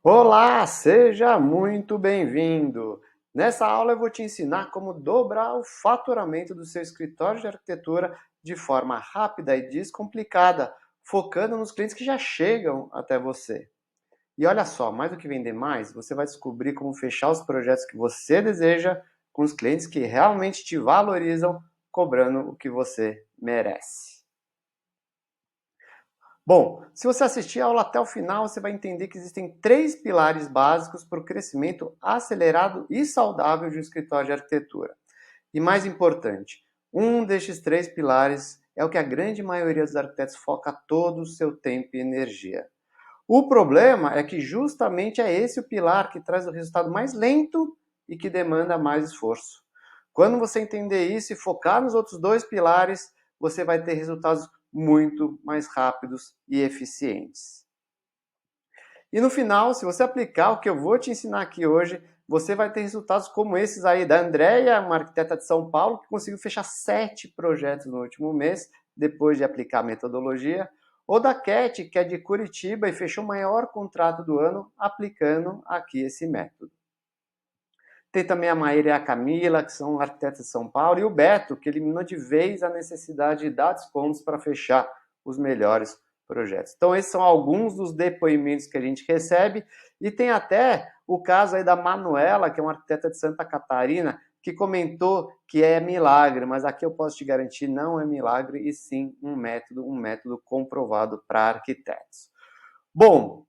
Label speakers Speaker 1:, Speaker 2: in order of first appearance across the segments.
Speaker 1: Olá, seja muito bem-vindo! Nessa aula eu vou te ensinar como dobrar o faturamento do seu escritório de arquitetura de forma rápida e descomplicada, focando nos clientes que já chegam até você. E olha só, mais do que vender mais, você vai descobrir como fechar os projetos que você deseja com os clientes que realmente te valorizam, cobrando o que você merece. Bom, se você assistir a aula até o final, você vai entender que existem três pilares básicos para o crescimento acelerado e saudável de um escritório de arquitetura. E mais importante, um destes três pilares é o que a grande maioria dos arquitetos foca todo o seu tempo e energia. O problema é que justamente é esse o pilar que traz o resultado mais lento e que demanda mais esforço. Quando você entender isso e focar nos outros dois pilares, você vai ter resultados muito mais rápidos e eficientes. E no final, se você aplicar o que eu vou te ensinar aqui hoje, você vai ter resultados como esses aí da Andrea, uma arquiteta de São Paulo, que conseguiu fechar 7 projetos no último mês, depois de aplicar a metodologia, ou da Cat, que é de Curitiba e fechou o maior contrato do ano aplicando aqui esse método. Tem também a Maíra e a Camila, que são arquitetas de São Paulo, e o Beto, que eliminou de vez a necessidade de dar descontos para fechar os melhores projetos. Então, esses são alguns dos depoimentos que a gente recebe, e tem até o caso aí da Manuela, que é uma arquiteta de Santa Catarina, que comentou que é milagre, mas aqui eu posso te garantir, não é milagre, e sim um método comprovado para arquitetos. Bom,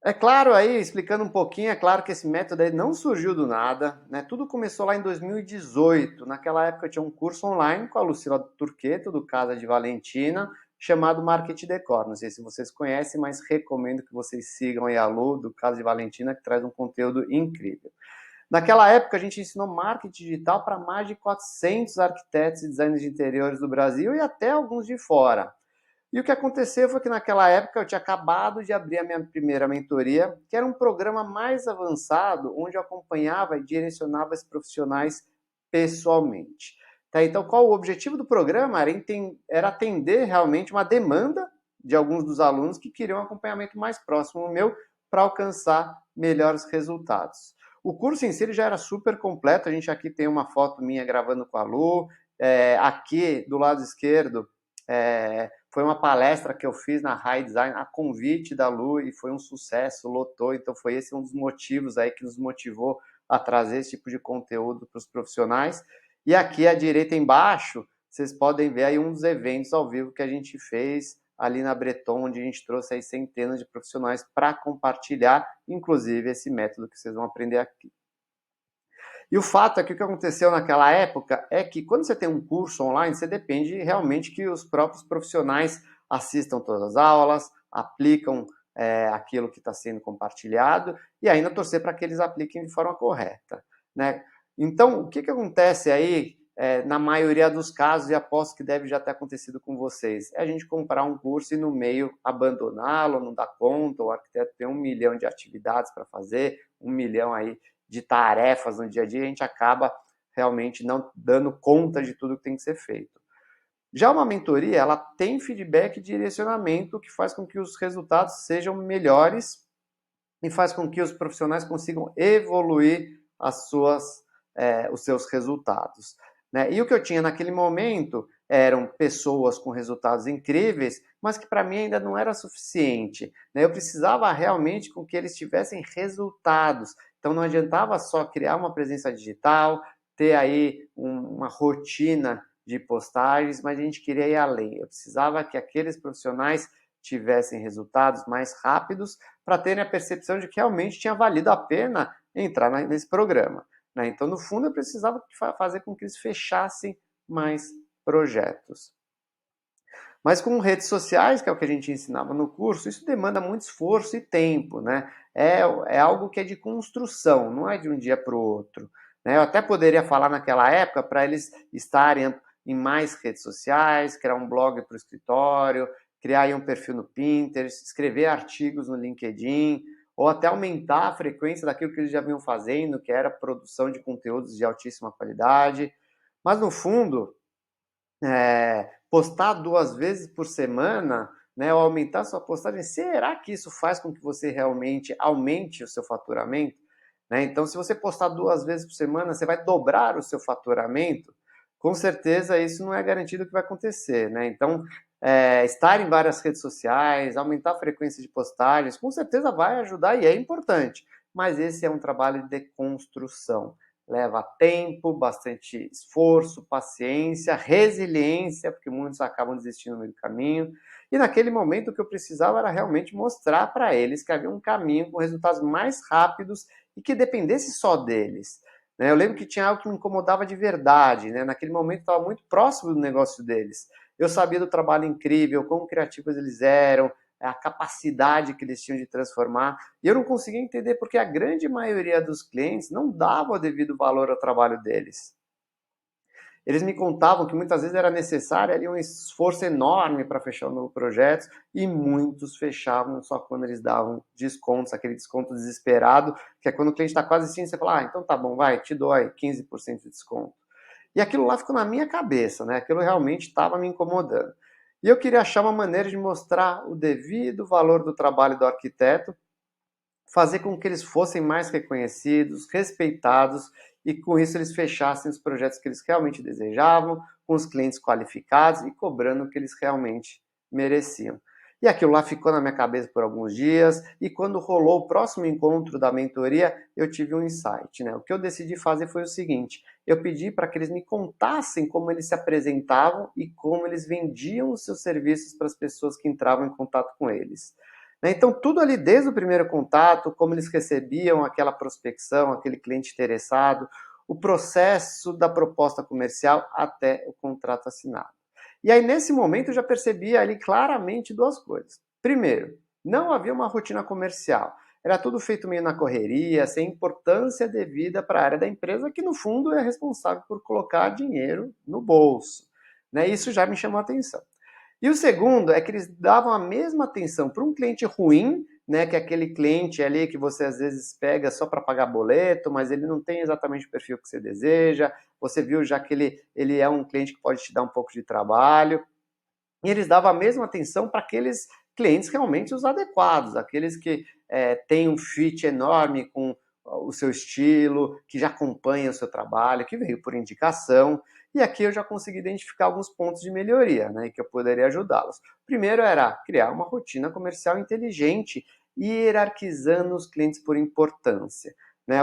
Speaker 1: é claro aí, explicando um pouquinho, é claro que esse método aí não surgiu do nada, né? Tudo começou lá em 2018. Naquela época eu tinha um curso online com a Lucila Turqueto, do Casa de Valentina, chamado Marketing Decor. Não sei se vocês conhecem, mas recomendo que vocês sigam aí a Lu, do Casa de Valentina, que traz um conteúdo incrível. Naquela época a gente ensinou marketing digital para mais de 400 arquitetos e designers de interiores do Brasil e até alguns de fora. E o que aconteceu foi que naquela época eu tinha acabado de abrir a minha primeira mentoria, que era um programa mais avançado, onde eu acompanhava e direcionava esses profissionais pessoalmente. Tá? Então, qual o objetivo do programa? Era atender realmente uma demanda de alguns dos alunos que queriam um acompanhamento mais próximo ao meu para alcançar melhores resultados. O curso em si ele já era super completo, a gente aqui tem uma foto minha gravando com a Lu, aqui do lado esquerdo foi uma palestra que eu fiz na High Design a convite da Lu e foi um sucesso, lotou, então foi esse um dos motivos aí que nos motivou a trazer esse tipo de conteúdo para os profissionais. E aqui à direita embaixo, vocês podem ver aí um dos eventos ao vivo que a gente fez ali na Breton, onde a gente trouxe aí centenas de profissionais para compartilhar, inclusive esse método que vocês vão aprender aqui. E o fato é que o que aconteceu naquela época é que quando você tem um curso online, você depende realmente que os próprios profissionais assistam todas as aulas, aplicam aquilo que está sendo compartilhado e ainda torcer para que eles apliquem de forma correta. Né? Então, o que acontece aí, na maioria dos casos, e aposto que deve já ter acontecido com vocês, é a gente comprar um curso e no meio abandoná-lo, não dar conta, o arquiteto tem 1 milhão de atividades para fazer, 1 milhão aí de tarefas no dia a dia, a gente acaba realmente não dando conta de tudo que tem que ser feito. Já uma mentoria, ela tem feedback e direcionamento que faz com que os resultados sejam melhores e faz com que os profissionais consigam evoluir os seus resultados. Né? E o que eu tinha naquele momento eram pessoas com resultados incríveis, mas que para mim ainda não era suficiente. Né? Eu precisava realmente com que eles tivessem resultados. Então não adiantava só criar uma presença digital, ter aí uma rotina de postagens, mas a gente queria ir além. Eu precisava que aqueles profissionais tivessem resultados mais rápidos para terem a percepção de que realmente tinha valido a pena entrar nesse programa. Né? Então, no fundo, eu precisava fazer com que eles fechassem mais projetos. Mas com redes sociais, que é o que a gente ensinava no curso, isso demanda muito esforço e tempo, né? É algo que é de construção, não é de um dia para o outro. Né? Eu até poderia falar naquela época para eles estarem em mais redes sociais, criar um blog para o escritório, criar aí um perfil no Pinterest, escrever artigos no LinkedIn, ou até aumentar a frequência daquilo que eles já vinham fazendo, que era produção de conteúdos de altíssima qualidade. Mas no fundo, postar 2 vezes por semana né, ao aumentar sua postagem, será que isso faz com que você realmente aumente o seu faturamento? Né? Então, se você postar 2 vezes por semana, você vai dobrar o seu faturamento? Com certeza isso não é garantido que vai acontecer. Né? Então, estar em várias redes sociais, aumentar a frequência de postagens, com certeza vai ajudar e é importante. Mas esse é um trabalho de construção. Leva tempo, bastante esforço, paciência, resiliência, porque muitos acabam desistindo no meio do caminho. E naquele momento o que eu precisava era realmente mostrar para eles que havia um caminho com resultados mais rápidos e que dependesse só deles. Eu lembro que tinha algo que me incomodava de verdade. Naquele momento estava muito próximo do negócio deles. Eu sabia do trabalho incrível, quão criativos eles eram, a capacidade que eles tinham de transformar. E eu não conseguia entender porque a grande maioria dos clientes não dava o devido valor ao trabalho deles. Eles me contavam que muitas vezes era necessário ali um esforço enorme para fechar um novo projeto e muitos fechavam só quando eles davam descontos, aquele desconto desesperado, que é quando o cliente está quase assim, você fala, então tá bom, vai, te dou aí 15% de desconto. E aquilo lá ficou na minha cabeça, né? Aquilo realmente estava me incomodando. E eu queria achar uma maneira de mostrar o devido valor do trabalho do arquiteto, fazer com que eles fossem mais reconhecidos, respeitados e com isso eles fechassem os projetos que eles realmente desejavam, com os clientes qualificados e cobrando o que eles realmente mereciam. E aquilo lá ficou na minha cabeça por alguns dias e quando rolou o próximo encontro da mentoria, eu tive um insight. O que eu decidi fazer foi o seguinte, eu pedi para que eles me contassem como eles se apresentavam e como eles vendiam os seus serviços para as pessoas que entravam em contato com eles. Então, tudo ali desde o primeiro contato, como eles recebiam aquela prospecção, aquele cliente interessado, o processo da proposta comercial até o contrato assinado. E aí, nesse momento, eu já percebi ali claramente 2 coisas. Primeiro, não havia uma rotina comercial. Era tudo feito meio na correria, sem importância devida para a área da empresa, que no fundo é responsável por colocar dinheiro no bolso. Isso já me chamou a atenção. E o segundo é que eles davam a mesma atenção para um cliente ruim, que é aquele cliente ali que você às vezes pega só para pagar boleto, mas ele não tem exatamente o perfil que você deseja, você viu já que ele é um cliente que pode te dar um pouco de trabalho, e eles davam a mesma atenção para aqueles clientes realmente os adequados, aqueles que têm um fit enorme com o seu estilo, que já acompanha o seu trabalho, que veio por indicação. E aqui eu já consegui identificar alguns pontos de melhoria, que eu poderia ajudá-los. Primeiro era criar uma rotina comercial inteligente e hierarquizando os clientes por importância.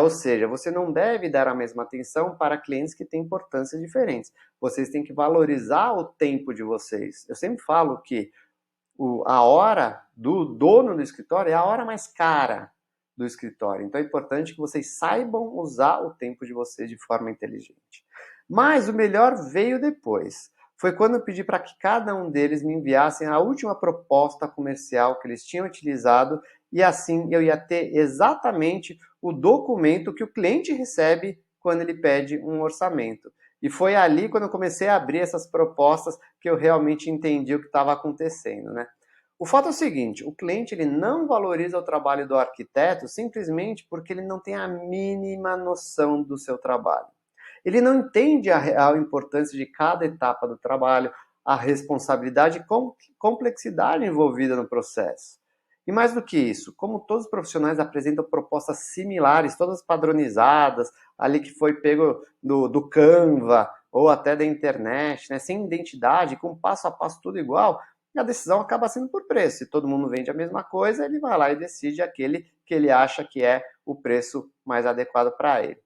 Speaker 1: Ou seja, você não deve dar a mesma atenção para clientes que têm importâncias diferentes. Vocês têm que valorizar o tempo de vocês. Eu sempre falo que a hora do dono do escritório é a hora mais cara do escritório. Então é importante que vocês saibam usar o tempo de vocês de forma inteligente. Mas o melhor veio depois. Foi quando eu pedi para que cada um deles me enviassem a última proposta comercial que eles tinham utilizado e assim eu ia ter exatamente o documento que o cliente recebe quando ele pede um orçamento. E foi ali, quando eu comecei a abrir essas propostas, que eu realmente entendi o que estava acontecendo. O fato é o seguinte, o cliente ele não valoriza o trabalho do arquiteto simplesmente porque ele não tem a mínima noção do seu trabalho. Ele não entende a real importância de cada etapa do trabalho, a responsabilidade e complexidade envolvida no processo. E mais do que isso, como todos os profissionais apresentam propostas similares, todas padronizadas, ali que foi pego do Canva ou até da internet, sem identidade, com passo a passo tudo igual, a decisão acaba sendo por preço. Se todo mundo vende a mesma coisa, ele vai lá e decide aquele que ele acha que é o preço mais adequado para ele.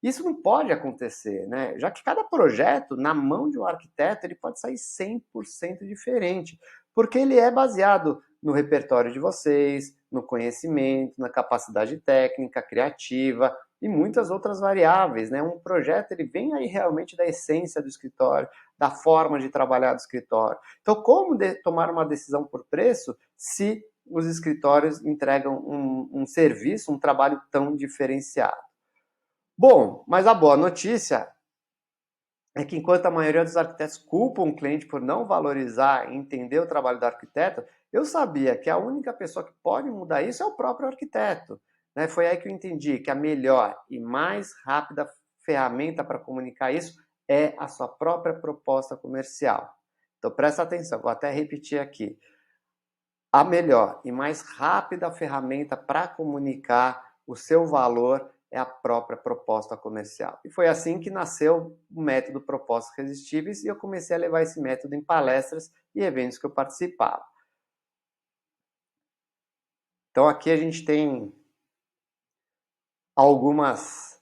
Speaker 1: Isso não pode acontecer, já que cada projeto, na mão de um arquiteto, ele pode sair 100% diferente, porque ele é baseado no repertório de vocês, no conhecimento, na capacidade técnica, criativa e muitas outras variáveis. Um projeto ele vem aí realmente da essência do escritório, da forma de trabalhar do escritório. Então, como tomar uma decisão por preço se os escritórios entregam um serviço, um trabalho tão diferenciado? Bom, mas a boa notícia é que enquanto a maioria dos arquitetos culpam o cliente por não valorizar e entender o trabalho do arquiteto, eu sabia que a única pessoa que pode mudar isso é o próprio arquiteto. Foi aí que eu entendi que a melhor e mais rápida ferramenta para comunicar isso é a sua própria proposta comercial. Então presta atenção, vou até repetir aqui. A melhor e mais rápida ferramenta para comunicar o seu valor é a própria proposta comercial. E foi assim que nasceu o método Propostas Irresistíveis e eu comecei a levar esse método em palestras e eventos que eu participava. Então aqui a gente tem algumas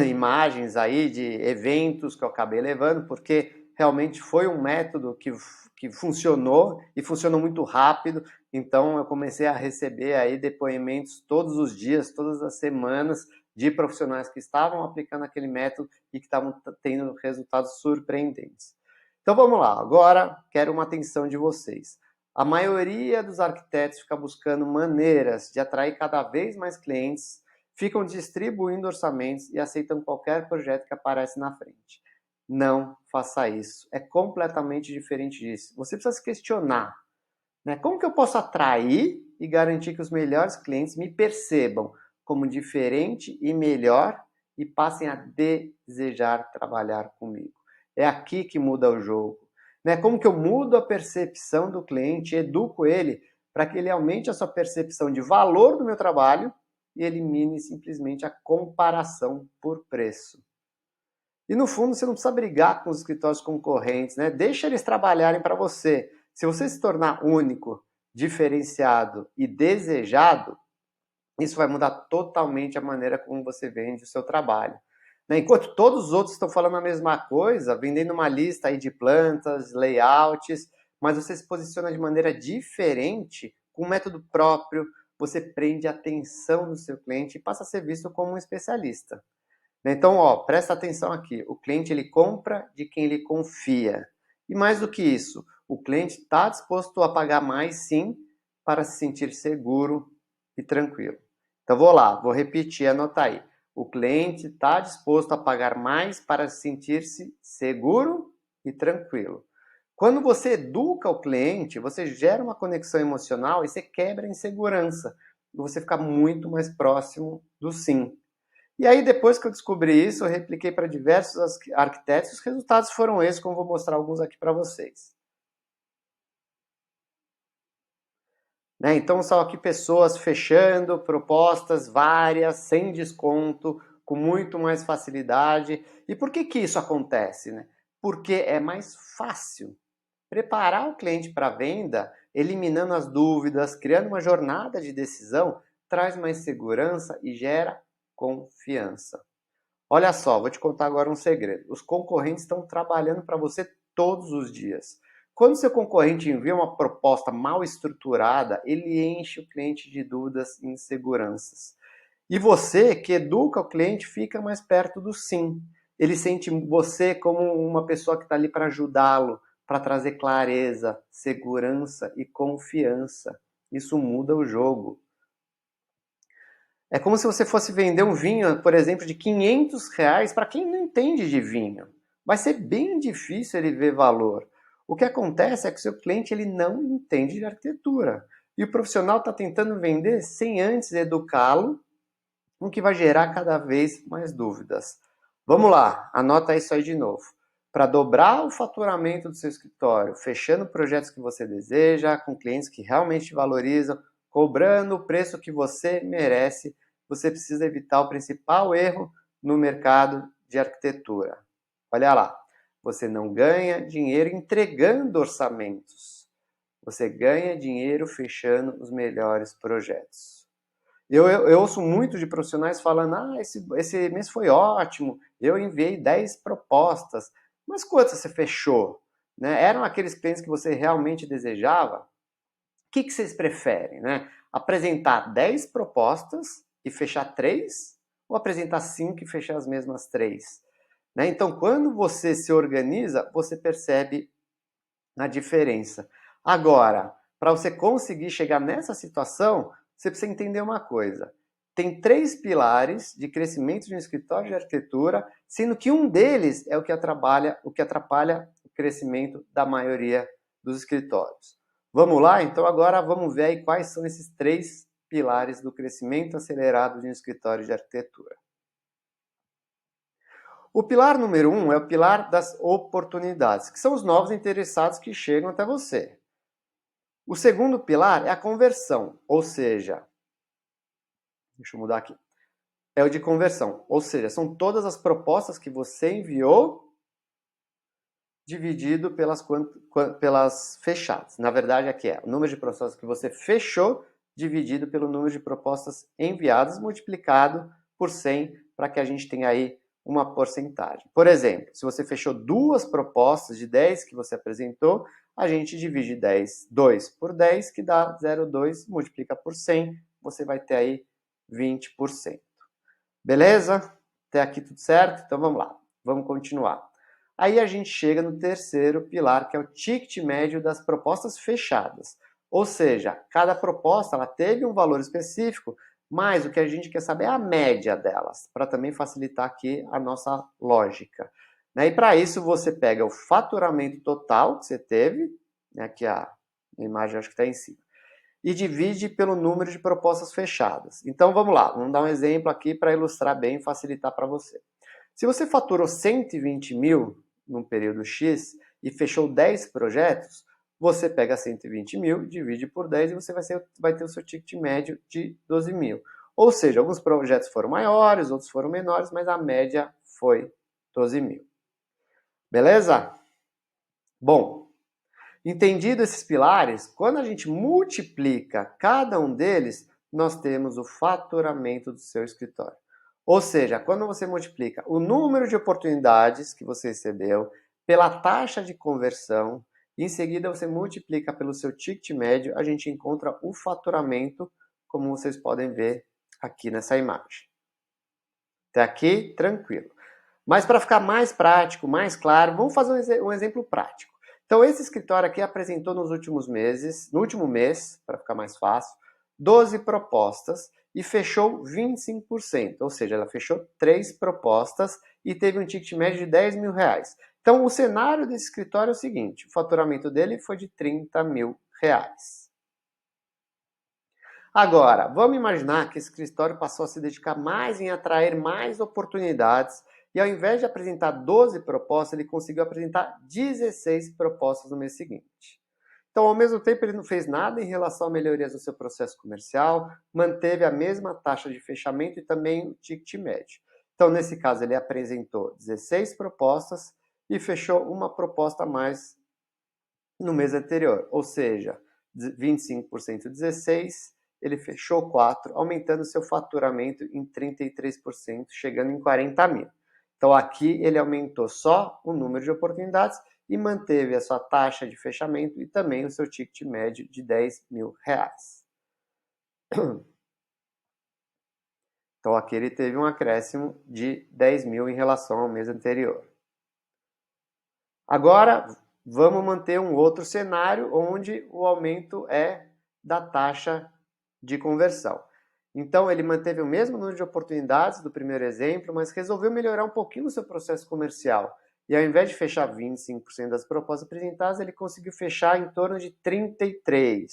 Speaker 1: imagens aí de eventos que eu acabei levando, porque realmente foi um método que funcionou e funcionou muito rápido. Então eu comecei a receber aí depoimentos todos os dias, todas as semanas, de profissionais que estavam aplicando aquele método e que estavam tendo resultados surpreendentes. Então vamos lá, agora quero uma atenção de vocês. A maioria dos arquitetos fica buscando maneiras de atrair cada vez mais clientes, ficam distribuindo orçamentos e aceitam qualquer projeto que aparece na frente. Não faça isso. É completamente diferente disso. Você precisa se questionar, né? Como que eu posso atrair e garantir que os melhores clientes me percebam como diferente e melhor e passem a desejar trabalhar comigo? É aqui que muda o jogo, né? Como que eu mudo a percepção do cliente, educo ele para que ele aumente a sua percepção de valor do meu trabalho e elimine simplesmente a comparação por preço. E no fundo, você não precisa brigar com os escritórios concorrentes, né? Deixa eles trabalharem para você. Se você se tornar único, diferenciado e desejado, isso vai mudar totalmente a maneira como você vende o seu trabalho. Né? Enquanto todos os outros estão falando a mesma coisa, vendendo uma lista aí de plantas, layouts, mas você se posiciona de maneira diferente, com um método próprio, você prende a atenção do seu cliente e passa a ser visto como um especialista. Então, presta atenção aqui. O cliente ele compra de quem ele confia. E mais do que isso, o cliente está disposto a pagar mais, sim, para se sentir seguro e tranquilo. Então, vou repetir, anota aí. O cliente está disposto a pagar mais para sentir-se seguro e tranquilo. Quando você educa o cliente, você gera uma conexão emocional e você quebra a insegurança. E você fica muito mais próximo do sim. E aí, depois que eu descobri isso, eu repliquei para diversos arquitetos e os resultados foram esses, como eu vou mostrar alguns aqui para vocês. Né? Então, são aqui pessoas fechando propostas várias, sem desconto, com muito mais facilidade. E por que isso acontece? Né? Porque é mais fácil preparar o cliente para a venda, eliminando as dúvidas, criando uma jornada de decisão, traz mais segurança e gera confiança. Olha só, vou te contar agora um segredo. Os concorrentes estão trabalhando para você todos os dias. Quando seu concorrente envia uma proposta mal estruturada, ele enche o cliente de dúvidas e inseguranças. E você, que educa o cliente, fica mais perto do sim. Ele sente você como uma pessoa que está ali para ajudá-lo, para trazer clareza, segurança e confiança. Isso muda o jogo. É como se você fosse vender um vinho, por exemplo, de R$ 500 para quem não entende de vinho. Vai ser bem difícil ele ver valor. O que acontece é que o seu cliente ele não entende de arquitetura. E o profissional está tentando vender sem antes educá-lo, o que vai gerar cada vez mais dúvidas. Vamos lá, anota isso aí de novo. Para dobrar o faturamento do seu escritório, fechando projetos que você deseja, com clientes que realmente te valorizam, cobrando o preço que você merece, você precisa evitar o principal erro no mercado de arquitetura. Olha lá, você não ganha dinheiro entregando orçamentos. Você ganha dinheiro fechando os melhores projetos. Eu ouço muito de profissionais falando, esse mês foi ótimo, eu enviei 10 propostas. Mas quantas você fechou? Né? Eram aqueles clientes que você realmente desejava? O que vocês preferem? Né? Apresentar 10 propostas e fechar 3? Ou apresentar 5 e fechar as mesmas 3? Né? Então, quando você se organiza, você percebe a diferença. Agora, para você conseguir chegar nessa situação, você precisa entender uma coisa. Tem 3 pilares de crescimento de um escritório de arquitetura, sendo que um deles é o que atrapalha o crescimento da maioria dos escritórios. Vamos lá? Então agora vamos ver aí quais são esses 3 pilares do crescimento acelerado de um escritório de arquitetura. O pilar número 1 é o pilar das oportunidades, que são os novos interessados que chegam até você. O segundo pilar é a conversão, ou seja, deixa eu mudar aqui, é o de conversão, ou seja, são todas as propostas que você enviou dividido pelas fechadas. Na verdade, aqui é o número de propostas que você fechou dividido pelo número de propostas enviadas multiplicado por 100 para que a gente tenha aí uma porcentagem. Por exemplo, se você fechou 2 propostas de 10 que você apresentou, a gente divide 2 por 10, que dá 0,2, multiplica por 100, você vai ter aí 20%. Beleza? Até aqui tudo certo? Então vamos lá, vamos continuar. Aí a gente chega no terceiro pilar, que é o ticket médio das propostas fechadas. Ou seja, cada proposta ela teve um valor específico, mas o que a gente quer saber é a média delas, para também facilitar aqui a nossa lógica. E para isso você pega o faturamento total que você teve, aqui a imagem acho que está em cima, e divide pelo número de propostas fechadas. Então vamos lá, vamos dar um exemplo aqui para ilustrar bem e facilitar para você. Se você faturou 120 mil num período X e fechou 10 projetos, você pega 120 mil, divide por 10 e você vai ter o seu ticket médio de 12 mil. Ou seja, alguns projetos foram maiores, outros foram menores, mas a média foi 12 mil. Beleza? Bom, entendido esses pilares, quando a gente multiplica cada um deles, nós temos o faturamento do seu escritório. Ou seja, quando você multiplica o número de oportunidades que você recebeu pela taxa de conversão, em seguida você multiplica pelo seu ticket médio, a gente encontra o faturamento, como vocês podem ver aqui nessa imagem. Até aqui, tranquilo. Mas para ficar mais prático, mais claro, vamos fazer um exemplo prático. Então, esse escritório aqui apresentou no último mês, para ficar mais fácil, 12 propostas e fechou 25%. Ou seja, ela fechou 3 propostas e teve um ticket médio de 10 mil reais. Então, o cenário desse escritório é o seguinte, o faturamento dele foi de 30 mil reais. Agora, vamos imaginar que esse escritório passou a se dedicar mais em atrair mais oportunidades e ao invés de apresentar 12 propostas, ele conseguiu apresentar 16 propostas no mês seguinte. Então, ao mesmo tempo, ele não fez nada em relação a melhorias do seu processo comercial, manteve a mesma taxa de fechamento e também o ticket médio. Então, nesse caso, ele apresentou 16 propostas e fechou uma proposta a mais no mês anterior, ou seja, 25% 16, ele fechou 4, aumentando seu faturamento em 33%, chegando em 40 mil. Então aqui ele aumentou só o número de oportunidades e manteve a sua taxa de fechamento e também o seu ticket médio de 10 mil reais. Então aqui ele teve um acréscimo de 10 mil em relação ao mês anterior. Agora vamos manter um outro cenário onde o aumento é da taxa de conversão. Então, ele manteve o mesmo número de oportunidades do primeiro exemplo, mas resolveu melhorar um pouquinho o seu processo comercial. E ao invés de fechar 25% das propostas apresentadas, ele conseguiu fechar em torno de 33%.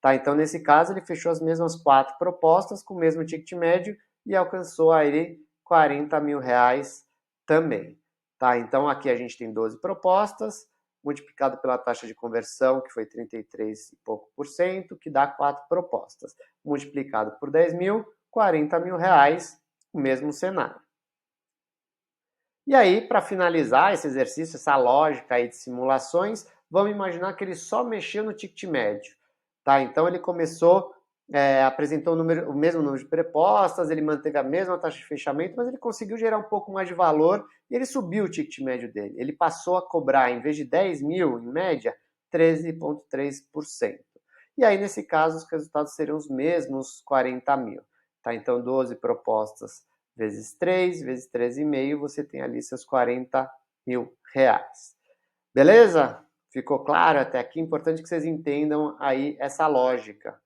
Speaker 1: Tá? Então, nesse caso, ele fechou as mesmas 4 propostas com o mesmo ticket médio e alcançou aí 40 mil reais também. Tá? Então, aqui a gente tem 12 propostas, multiplicado pela taxa de conversão, que foi 33 e pouco por cento, que dá 4 propostas. Multiplicado por 10 mil, 40 mil reais, o mesmo cenário. E aí, para finalizar esse exercício, essa lógica aí de simulações, vamos imaginar que ele só mexeu no ticket médio. Tá? Então, ele começou, apresentou o mesmo número de propostas, ele manteve a mesma taxa de fechamento, mas ele conseguiu gerar um pouco mais de valor e ele subiu o ticket médio dele. Ele passou a cobrar, em vez de 10 mil, em média, 13,3%. E aí, nesse caso, os resultados seriam os mesmos 40 mil. Tá? Então, 12 propostas vezes 3, vezes 13,5, você tem ali seus 40 mil reais. Beleza? Ficou claro até aqui? Importante que vocês entendam aí essa lógica.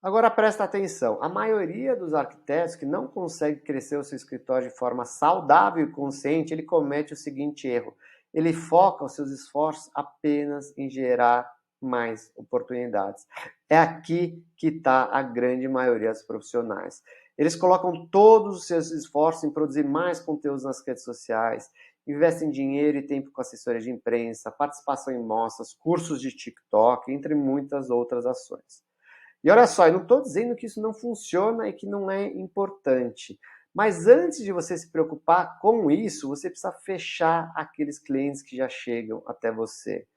Speaker 1: Agora presta atenção, a maioria dos arquitetos que não consegue crescer o seu escritório de forma saudável e consciente, ele comete o seguinte erro. Ele foca os seus esforços apenas em gerar mais oportunidades. É aqui que está a grande maioria dos profissionais. Eles colocam todos os seus esforços em produzir mais conteúdos nas redes sociais, investem dinheiro e tempo com assessoria de imprensa, participação em mostras, cursos de TikTok, entre muitas outras ações. E olha só, eu não estou dizendo que isso não funciona e que não é importante, mas antes de você se preocupar com isso, você precisa fechar aqueles clientes que já chegam até você.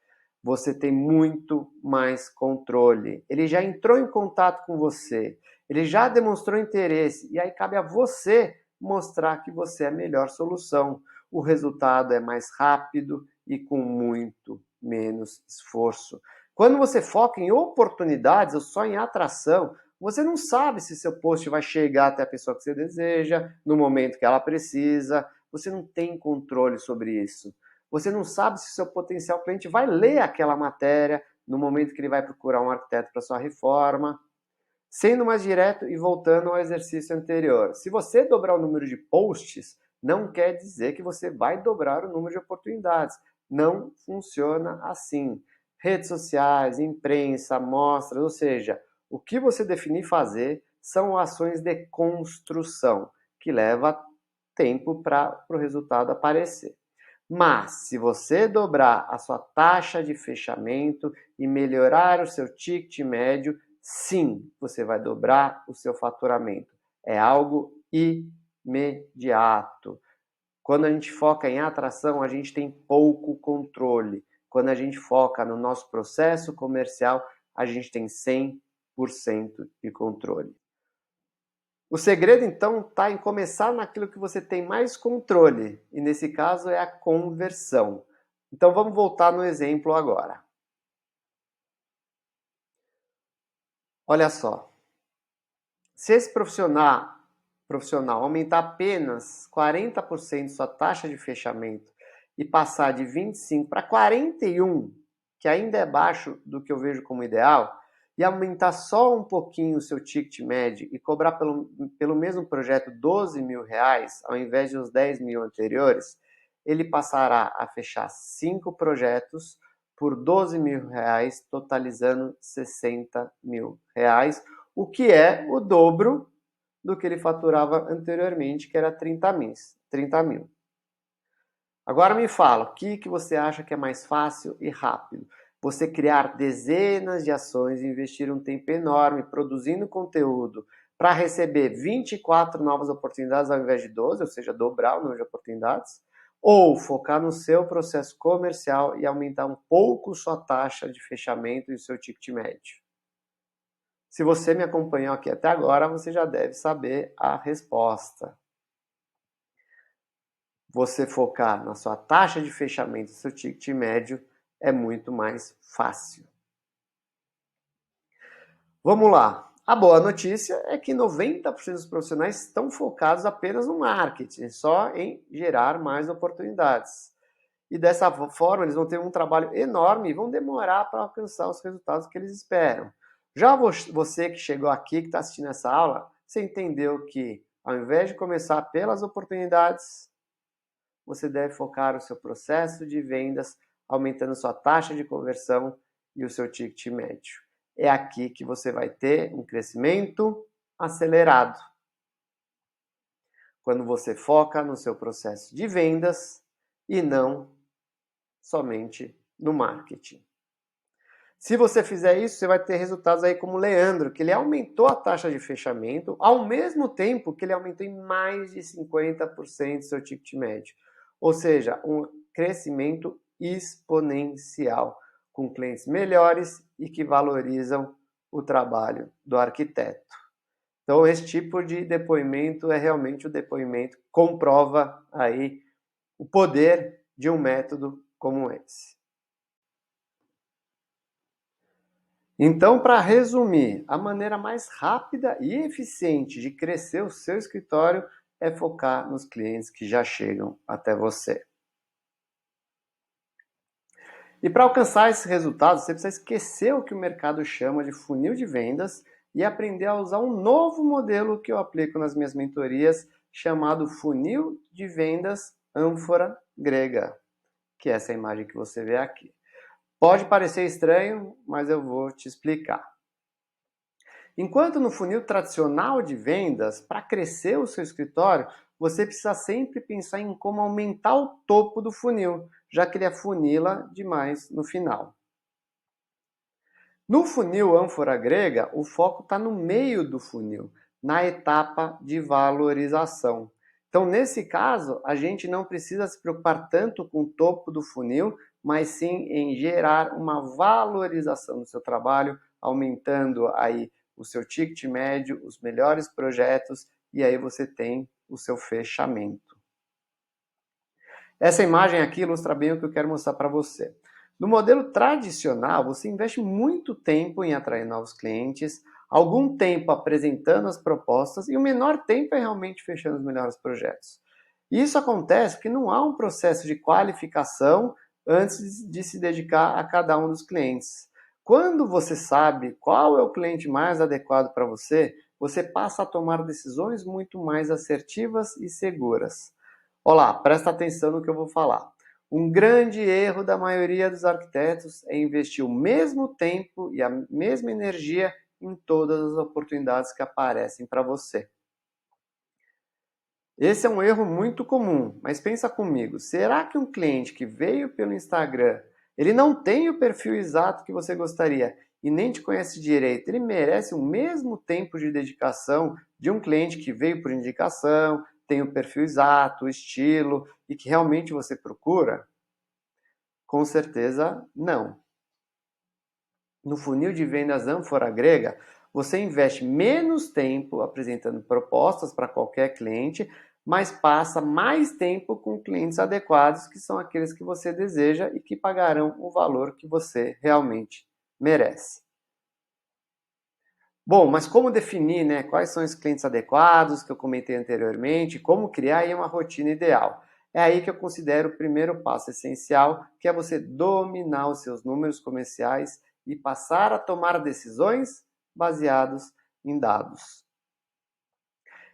Speaker 1: Você tem muito mais controle. Ele já entrou em contato com você, ele já demonstrou interesse, e aí cabe a você mostrar que você é a melhor solução. O resultado é mais rápido e com muito menos esforço. Quando você foca em oportunidades ou só em atração, você não sabe se seu post vai chegar até a pessoa que você deseja, no momento que ela precisa. Você não tem controle sobre isso. Você não sabe se o seu potencial cliente vai ler aquela matéria no momento que ele vai procurar um arquiteto para sua reforma. Sendo mais direto e voltando ao exercício anterior, se você dobrar o número de posts, não quer dizer que você vai dobrar o número de oportunidades. Não funciona assim. Redes sociais, imprensa, amostras, ou seja, o que você definir fazer são ações de construção, que leva tempo para o resultado aparecer. Mas, se você dobrar a sua taxa de fechamento e melhorar o seu ticket médio, sim, você vai dobrar o seu faturamento. É algo imediato. Quando a gente foca em atração, a gente tem pouco controle. Quando a gente foca no nosso processo comercial, a gente tem 100% de controle. O segredo, então, está em começar naquilo que você tem mais controle, e nesse caso é a conversão. Então, vamos voltar no exemplo agora. Olha só, se esse profissional aumentar apenas 40% sua taxa de fechamento e passar de 25 para 41, que ainda é baixo do que eu vejo como ideal, e aumentar só um pouquinho o seu ticket médio e cobrar pelo mesmo projeto R$ 12.000, ao invés de os 10 mil anteriores, ele passará a fechar 5 projetos por R$ 12.000, totalizando R$ 60.000, o que é o dobro do que ele faturava anteriormente, que era 30 mil. Agora me fala, o que você acha que é mais fácil e rápido? Você criar dezenas de ações e investir um tempo enorme produzindo conteúdo para receber 24 novas oportunidades ao invés de 12, ou seja, dobrar o número de oportunidades, ou focar no seu processo comercial e aumentar um pouco sua taxa de fechamento e o seu ticket médio? Se você me acompanhou aqui até agora, você já deve saber a resposta. Você focar na sua taxa de fechamento e seu ticket médio é muito mais fácil. Vamos lá. A boa notícia é que 90% dos profissionais estão focados apenas no marketing, só em gerar mais oportunidades. E dessa forma, eles vão ter um trabalho enorme e vão demorar para alcançar os resultados que eles esperam. Já você que chegou aqui, que está assistindo essa aula, você entendeu que, ao invés de começar pelas oportunidades, você deve focar o seu processo de vendas, aumentando sua taxa de conversão e o seu ticket médio. É aqui que você vai ter um crescimento acelerado. Quando você foca no seu processo de vendas e não somente no marketing. Se você fizer isso, você vai ter resultados aí como o Leandro, que ele aumentou a taxa de fechamento, ao mesmo tempo que ele aumentou em mais de 50% seu ticket médio. Ou seja, um crescimento exponencial, com clientes melhores e que valorizam o trabalho do arquiteto. Então, esse tipo de depoimento é realmente o depoimento que comprova aí o poder de um método como esse. Então, para resumir, a maneira mais rápida e eficiente de crescer o seu escritório é focar nos clientes que já chegam até você. E para alcançar esses resultados, você precisa esquecer o que o mercado chama de funil de vendas e aprender a usar um novo modelo que eu aplico nas minhas mentorias, chamado funil de vendas ânfora grega, que é essa imagem que você vê aqui. Pode parecer estranho, mas eu vou te explicar. Enquanto no funil tradicional de vendas, para crescer o seu escritório, você precisa sempre pensar em como aumentar o topo do funil, já que ele afunila demais no final. No funil ânfora grega, o foco está no meio do funil, na etapa de valorização. Então, nesse caso, a gente não precisa se preocupar tanto com o topo do funil, mas sim em gerar uma valorização do seu trabalho, aumentando aí o seu ticket médio, os melhores projetos, e aí você tem o seu fechamento. Essa imagem aqui ilustra bem o que eu quero mostrar para você. No modelo tradicional, você investe muito tempo em atrair novos clientes, algum tempo apresentando as propostas e o menor tempo é realmente fechando os melhores projetos. Isso acontece porque não há um processo de qualificação antes de se dedicar a cada um dos clientes. Quando você sabe qual é o cliente mais adequado para você, você passa a tomar decisões muito mais assertivas e seguras. Olá, presta atenção no que eu vou falar. Um grande erro da maioria dos arquitetos é investir o mesmo tempo e a mesma energia em todas as oportunidades que aparecem para você. Esse é um erro muito comum, mas pensa comigo, será que um cliente que veio pelo Instagram, ele não tem o perfil exato que você gostaria e nem te conhece direito, ele merece o mesmo tempo de dedicação de um cliente que veio por indicação, tem o perfil exato, o estilo e que realmente você procura? Com certeza não. No funil de vendas ânfora grega, você investe menos tempo apresentando propostas para qualquer cliente, mas passa mais tempo com clientes adequados, que são aqueles que você deseja e que pagarão o valor que você realmente merece. Bom, mas como definir, né, quais são os clientes adequados que eu comentei anteriormente, como criar aí uma rotina ideal? É aí que eu considero o primeiro passo essencial, que é você dominar os seus números comerciais e passar a tomar decisões baseados em dados.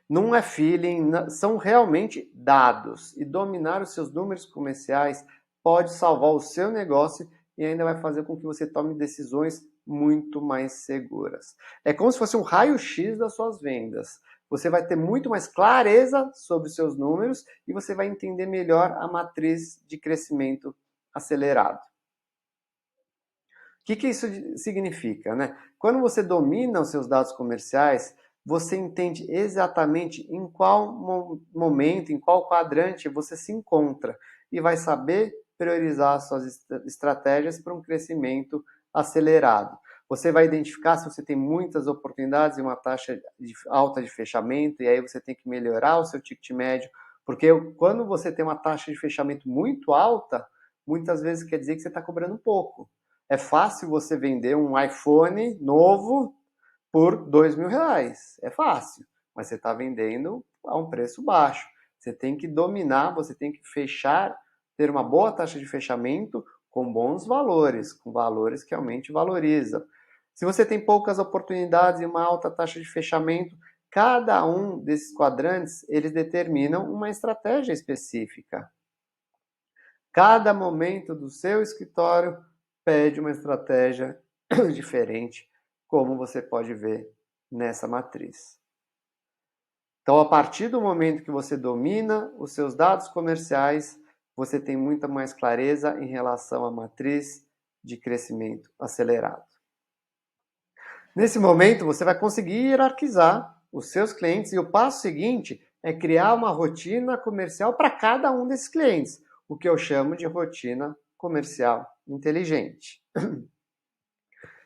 Speaker 1: Não é feeling, são realmente dados. E dominar os seus números comerciais pode salvar o seu negócio e ainda vai fazer com que você tome decisões muito mais seguras. É como se fosse um raio-x das suas vendas. Você vai ter muito mais clareza sobre os seus números e você vai entender melhor a matriz de crescimento acelerado. O que isso significa, né? Quando você domina os seus dados comerciais, você entende exatamente em qual momento, em qual quadrante você se encontra e vai saber priorizar suas estratégias para um crescimento acelerado. Você vai identificar se você tem muitas oportunidades e uma taxa alta de fechamento, e aí você tem que melhorar o seu ticket médio, porque quando você tem uma taxa de fechamento muito alta, muitas vezes quer dizer que você está cobrando pouco. É fácil você vender um iPhone novo por R$ 2.000. É fácil, mas você está vendendo a um preço baixo. Você tem que dominar, você tem que fechar, ter uma boa taxa de fechamento com bons valores, com valores que realmente valorizam. Se você tem poucas oportunidades e uma alta taxa de fechamento, cada um desses quadrantes, eles determinam uma estratégia específica. Cada momento do seu escritório pede uma estratégia diferente, como você pode ver nessa matriz. Então, a partir do momento que você domina os seus dados comerciais, você tem muita mais clareza em relação à matriz de crescimento acelerado. Nesse momento, você vai conseguir hierarquizar os seus clientes e o passo seguinte é criar uma rotina comercial para cada um desses clientes, o que eu chamo de rotina comercial inteligente.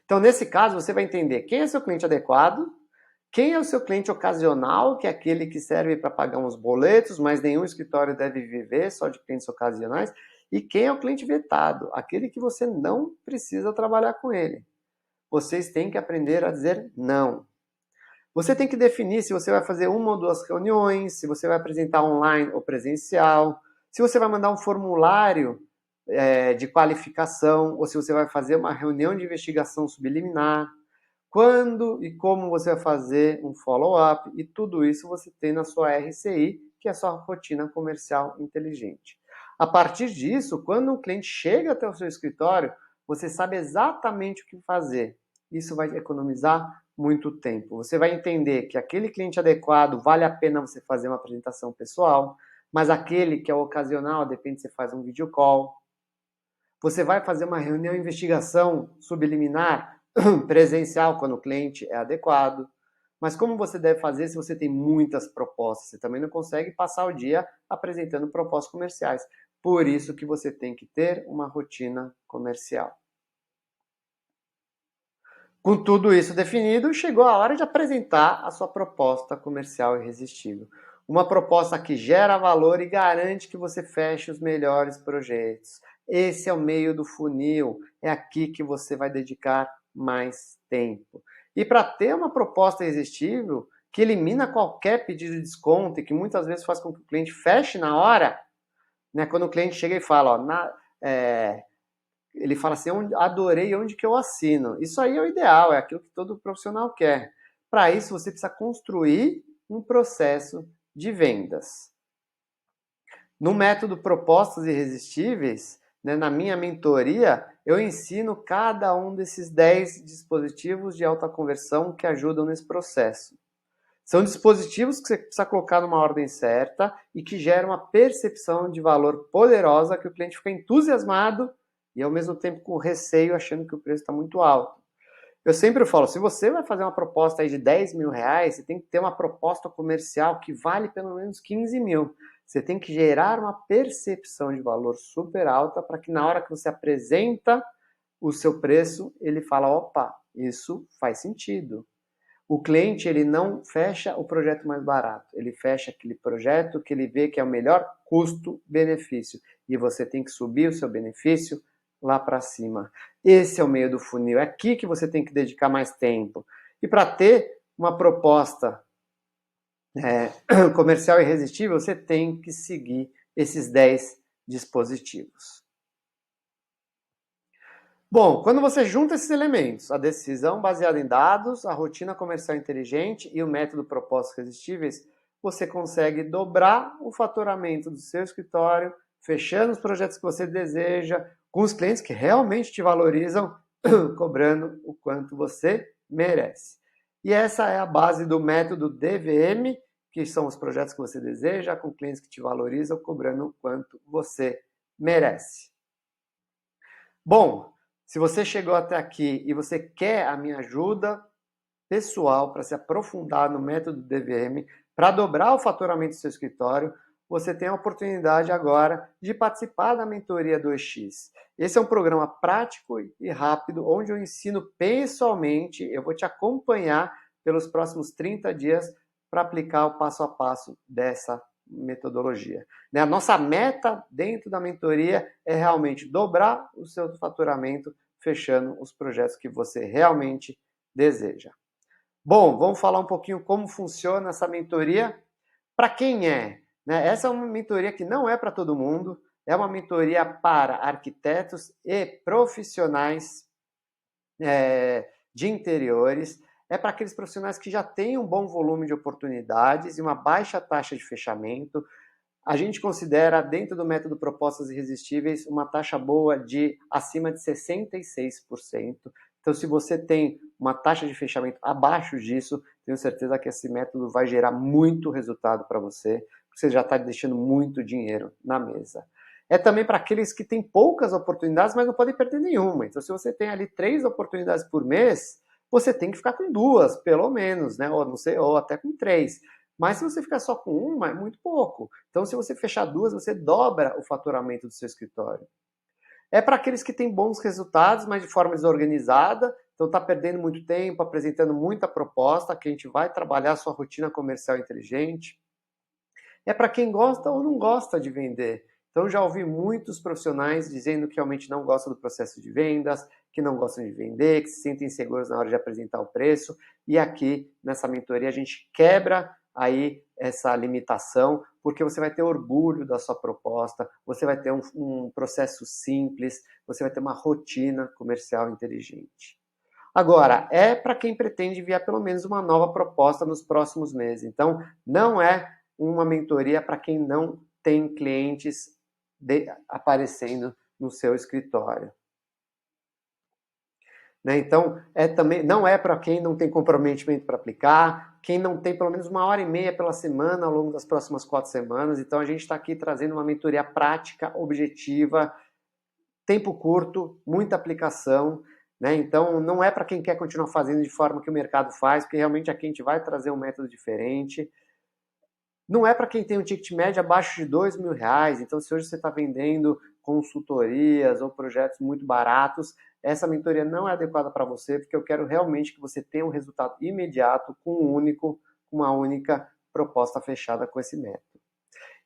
Speaker 1: Então, nesse caso, você vai entender quem é seu cliente adequado, quem é o seu cliente ocasional, que é aquele que serve para pagar uns boletos, mas nenhum escritório deve viver só de clientes ocasionais, e quem é o cliente vetado, aquele que você não precisa trabalhar com ele. Vocês têm que aprender a dizer não. Você tem que definir se você vai fazer uma ou duas reuniões, se você vai apresentar online ou presencial, se você vai mandar um formulário de qualificação ou se você vai fazer uma reunião de investigação subliminar, quando e como você vai fazer um follow-up, e tudo isso você tem na sua RCI, que é a sua rotina comercial inteligente. A partir disso, quando um cliente chega até o seu escritório, você sabe exatamente o que fazer. Isso vai economizar muito tempo. Você vai entender que aquele cliente adequado vale a pena você fazer uma apresentação pessoal, mas aquele que é ocasional, depende se você faz um video call. Você vai fazer uma reunião de investigação subliminar presencial quando o cliente é adequado. Mas como você deve fazer se você tem muitas propostas? Você também não consegue passar o dia apresentando propostas comerciais. Por isso que você tem que ter uma rotina comercial. Com tudo isso definido, chegou a hora de apresentar a sua proposta comercial irresistível. Uma proposta que gera valor e garante que você feche os melhores projetos. Esse é o meio do funil, é aqui que você vai dedicar mais tempo. E para ter uma proposta irresistível, que elimina qualquer pedido de desconto e que muitas vezes faz com que o cliente feche na hora, né? Quando o cliente chega e fala, ó, ele fala assim, adorei, onde que eu assino? Isso aí é o ideal, é aquilo que todo profissional quer. Para isso, você precisa construir um processo de vendas. No método Propostas Irresistíveis, né, na minha mentoria, eu ensino cada um desses 10 dispositivos de alta conversão que ajudam nesse processo. São dispositivos que você precisa colocar numa ordem certa e que geram uma percepção de valor poderosa que o cliente fica entusiasmado e ao mesmo tempo com receio, achando que o preço está muito alto. Eu sempre falo, se você vai fazer uma proposta aí de 10 mil reais, você tem que ter uma proposta comercial que vale pelo menos 15 mil. Você tem que gerar uma percepção de valor super alta para que na hora que você apresenta o seu preço, ele fala, opa, isso faz sentido. O cliente ele não fecha o projeto mais barato, ele fecha aquele projeto que ele vê que é o melhor custo-benefício. E você tem que subir o seu benefício lá para cima. Esse é o meio do funil, é aqui que você tem que dedicar mais tempo. E para ter uma proposta comercial irresistível, você tem que seguir esses 10 dispositivos. Bom, quando você junta esses elementos, a decisão baseada em dados, a rotina comercial inteligente e o método Propostas Irresistíveis, você consegue dobrar o faturamento do seu escritório, fechando os projetos que você deseja, com os clientes que realmente te valorizam, cobrando o quanto você merece. E essa é a base do método DVM, que são os projetos que você deseja, com clientes que te valorizam, cobrando o quanto você merece. Bom, se você chegou até aqui e você quer a minha ajuda pessoal para se aprofundar no método DVM, para dobrar o faturamento do seu escritório, você tem a oportunidade agora de participar da mentoria 2x. Esse é um programa prático e rápido, onde eu ensino pessoalmente, eu vou te acompanhar pelos próximos 30 dias para aplicar o passo a passo dessa metodologia. A nossa meta dentro da mentoria é realmente dobrar o seu faturamento, fechando os projetos que você realmente deseja. Bom, vamos falar um pouquinho como funciona essa mentoria. Para quem é? Essa é uma mentoria que não é para todo mundo, é uma mentoria para arquitetos e profissionais de interiores, é para aqueles profissionais que já têm um bom volume de oportunidades e uma baixa taxa de fechamento. A gente considera, dentro do método Propostas Irresistíveis, uma taxa boa de acima de 66%. Então, se você tem uma taxa de fechamento abaixo disso, tenho certeza que esse método vai gerar muito resultado para você, porque você já está deixando muito dinheiro na mesa. É também para aqueles que têm poucas oportunidades, mas não podem perder nenhuma. Então, se você tem ali 3 oportunidades por mês, você tem que ficar com 2, pelo menos, né? Ou, não sei, ou até com 3. Mas se você ficar só com uma, é muito pouco. Então, se você fechar 2, você dobra o faturamento do seu escritório. É para aqueles que têm bons resultados, mas de forma desorganizada, então está perdendo muito tempo, apresentando muita proposta, que a gente vai trabalhar a sua rotina comercial inteligente. É para quem gosta ou não gosta de vender. Então já ouvi muitos profissionais dizendo que realmente não gostam do processo de vendas, que não gostam de vender, que se sentem inseguros na hora de apresentar o preço. E aqui, nessa mentoria, a gente quebra aí essa limitação, porque você vai ter orgulho da sua proposta, você vai ter um processo simples, você vai ter uma rotina comercial inteligente. Agora, é para quem pretende enviar pelo menos uma nova proposta nos próximos meses. Então, não é uma mentoria para quem não tem clientes aparecendo no seu escritório. né? Então, também, não é para quem não tem comprometimento para aplicar, quem não tem pelo menos 1h30 pela semana ao longo das próximas 4 semanas. Então, a gente está aqui trazendo uma mentoria prática, objetiva, tempo curto, muita aplicação, né? Então, não é para quem quer continuar fazendo de forma que o mercado faz, porque realmente aqui a gente vai trazer um método diferente. Não é para quem tem um ticket médio abaixo de R$ 2.000. Então, se hoje você está vendendo consultorias ou projetos muito baratos, essa mentoria não é adequada para você, porque eu quero realmente que você tenha um resultado imediato com uma única proposta fechada com esse método.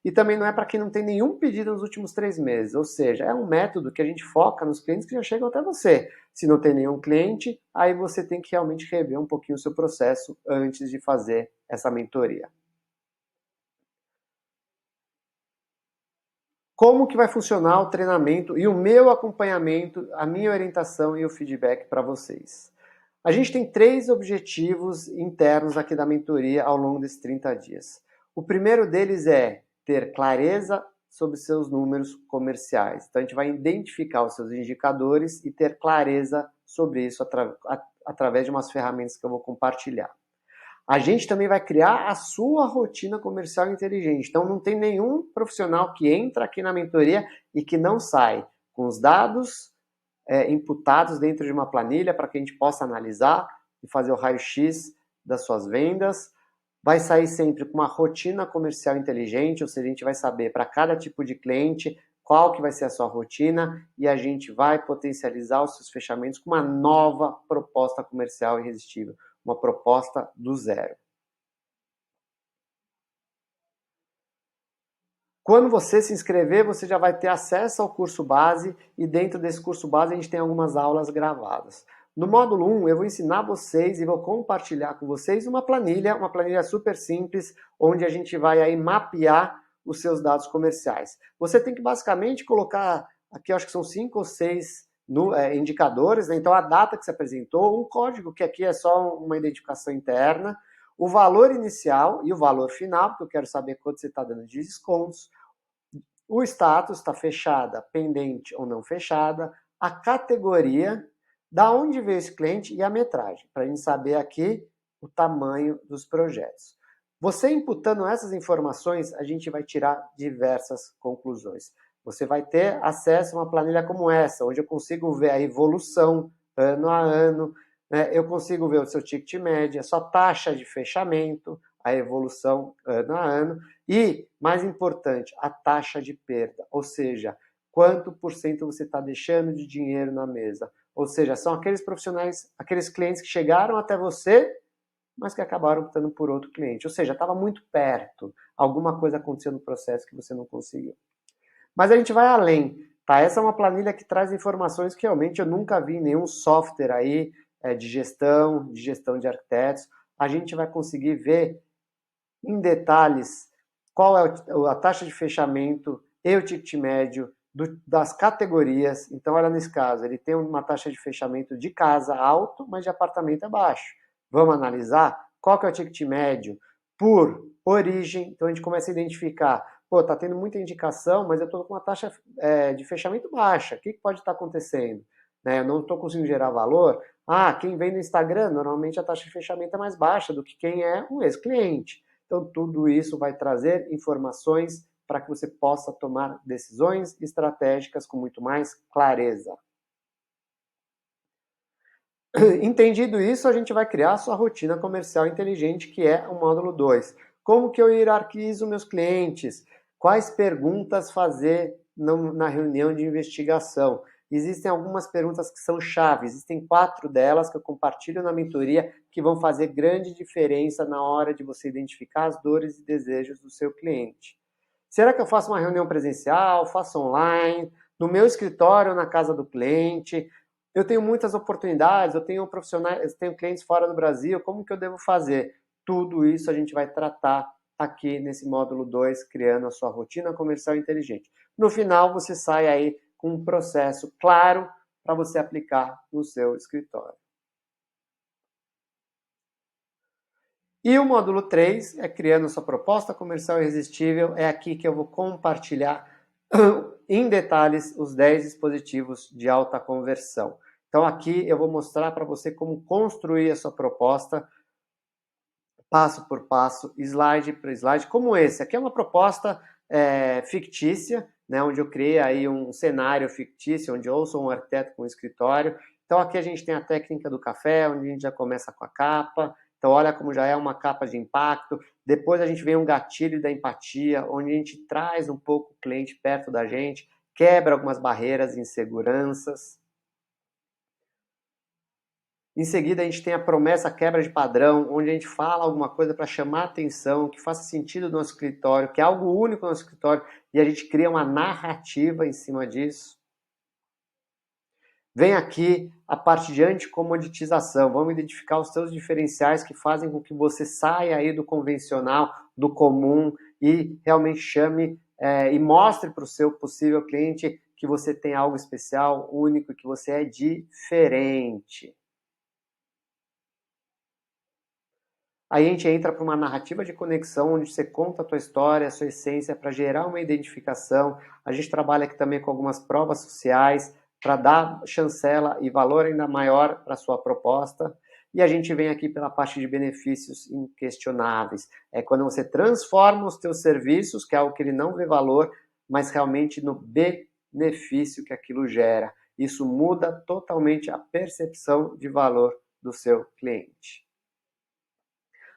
Speaker 1: E também não é para quem não tem nenhum pedido nos últimos 3 meses, ou seja, é um método que a gente foca nos clientes que já chegam até você. Se não tem nenhum cliente, aí você tem que realmente rever um pouquinho o seu processo antes de fazer essa mentoria. Como que vai funcionar o treinamento e o meu acompanhamento, a minha orientação e o feedback para vocês? A gente tem 3 objetivos internos aqui da mentoria ao longo desses 30 dias. O primeiro deles é ter clareza sobre seus números comerciais. Então, a gente vai identificar os seus indicadores e ter clareza sobre isso através de umas ferramentas que eu vou compartilhar. A gente também vai criar a sua rotina comercial inteligente. Então, não tem nenhum profissional que entra aqui na mentoria e que não sai com os dados imputados dentro de uma planilha para que a gente possa analisar e fazer o raio-x das suas vendas. Vai sair sempre com uma rotina comercial inteligente, ou seja, a gente vai saber para cada tipo de cliente qual que vai ser a sua rotina e a gente vai potencializar os seus fechamentos com uma nova proposta comercial irresistível, uma proposta do zero. Quando você se inscrever, você já vai ter acesso ao curso base e dentro desse curso base a gente tem algumas aulas gravadas. No módulo 1, eu vou ensinar vocês e vou compartilhar com vocês uma planilha super simples, onde a gente vai aí mapear os seus dados comerciais. Você tem que basicamente colocar, aqui eu acho que são 5 ou 6 indicadores, né? Então a data que você apresentou, um código que aqui é só uma identificação interna, o valor inicial e o valor final, porque eu quero saber quanto você está dando de descontos, o status está fechada, pendente ou não fechada, a categoria, da onde veio esse cliente e a metragem, para a gente saber aqui o tamanho dos projetos. Você imputando essas informações, a gente vai tirar diversas conclusões. Você vai ter acesso a uma planilha como essa, onde eu consigo ver a evolução ano a ano, né? Eu consigo ver o seu ticket médio, a sua taxa de fechamento, a evolução ano a ano e, mais importante, a taxa de perda, ou seja, quanto por cento você está deixando de dinheiro na mesa. Ou seja, são aqueles profissionais, aqueles clientes que chegaram até você, mas que acabaram optando por outro cliente. Ou seja, estava muito perto, alguma coisa aconteceu no processo que você não conseguiu. Mas a gente vai além, tá? Essa é uma planilha que traz informações que realmente eu nunca vi em nenhum software aí de gestão de arquitetos. A gente vai conseguir ver em detalhes qual é a taxa de fechamento e o ticket médio das categorias. Então, olha nesse caso, ele tem uma taxa de fechamento de casa alto, mas de apartamento é baixo. Vamos analisar qual que é o ticket médio por origem. Então, a gente começa a identificar, pô, tá tendo muita indicação, mas eu estou com uma taxa de fechamento baixa. O que pode estar acontecendo? Né? Eu não estou conseguindo gerar valor. Quem vem no Instagram, normalmente a taxa de fechamento é mais baixa do que quem é um ex-cliente. Então, tudo isso vai trazer informações para que você possa tomar decisões estratégicas com muito mais clareza. Entendido isso, a gente vai criar a sua rotina comercial inteligente, que é o módulo 2. Como que eu hierarquizo meus clientes? Quais perguntas fazer na reunião de investigação? Existem algumas perguntas que são chave, existem 4 delas que eu compartilho na mentoria que vão fazer grande diferença na hora de você identificar as dores e desejos do seu cliente. Será que eu faço uma reunião presencial, faço online, no meu escritório ou na casa do cliente? Eu tenho muitas oportunidades, eu tenho profissionais, eu tenho clientes fora do Brasil, como que eu devo fazer? Tudo isso a gente vai tratar aqui nesse módulo 2, criando a sua rotina comercial inteligente. No final, você sai aí com um processo claro para você aplicar no seu escritório. E o módulo 3 é criando sua proposta comercial irresistível. É aqui que eu vou compartilhar em detalhes os 10 dispositivos de alta conversão. Então aqui eu vou mostrar para você como construir a sua proposta, passo por passo, slide por slide, como esse. Aqui é uma proposta fictícia, né, onde eu criei aí um cenário fictício, onde eu sou um arquiteto com um escritório. Então aqui a gente tem a técnica do café, onde a gente já começa com a capa. Então olha como já é uma capa de impacto. Depois a gente vem um gatilho da empatia, onde a gente traz um pouco o cliente perto da gente, quebra algumas barreiras e inseguranças. Em seguida, a gente tem a promessa quebra de padrão, onde a gente fala alguma coisa para chamar atenção, que faça sentido no nosso escritório, que é algo único no nosso escritório, e a gente cria uma narrativa em cima disso. Vem aqui a parte de anticomoditização. Vamos identificar os seus diferenciais que fazem com que você saia aí do convencional, do comum, e realmente chame e mostre para o seu possível cliente que você tem algo especial, único, que você é diferente. Aí a gente entra para uma narrativa de conexão, onde você conta a tua história, a sua essência, para gerar uma identificação. A gente trabalha aqui também com algumas provas sociais, para dar chancela e valor ainda maior para a sua proposta. E a gente vem aqui pela parte de benefícios inquestionáveis. É quando você transforma os teus serviços, que é algo que ele não vê valor, mas realmente no benefício que aquilo gera. Isso muda totalmente a percepção de valor do seu cliente.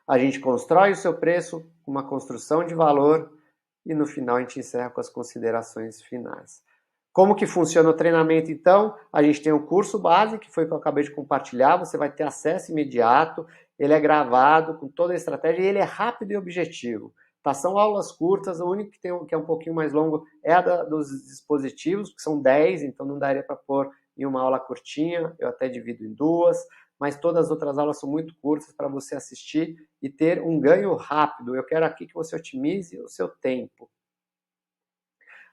Speaker 1: A gente constrói o seu preço, uma construção de valor, e no final a gente encerra com as considerações finais. Como que funciona o treinamento, então? A gente tem um curso base, que foi o que eu acabei de compartilhar, você vai ter acesso imediato, ele é gravado com toda a estratégia e ele é rápido e objetivo. Tá? São aulas curtas, o único que é um pouquinho mais longo é a dos dispositivos, que são 10, então não daria para pôr em uma aula curtinha, eu até divido em duas, mas todas as outras aulas são muito curtas para você assistir e ter um ganho rápido. Eu quero aqui que você otimize o seu tempo.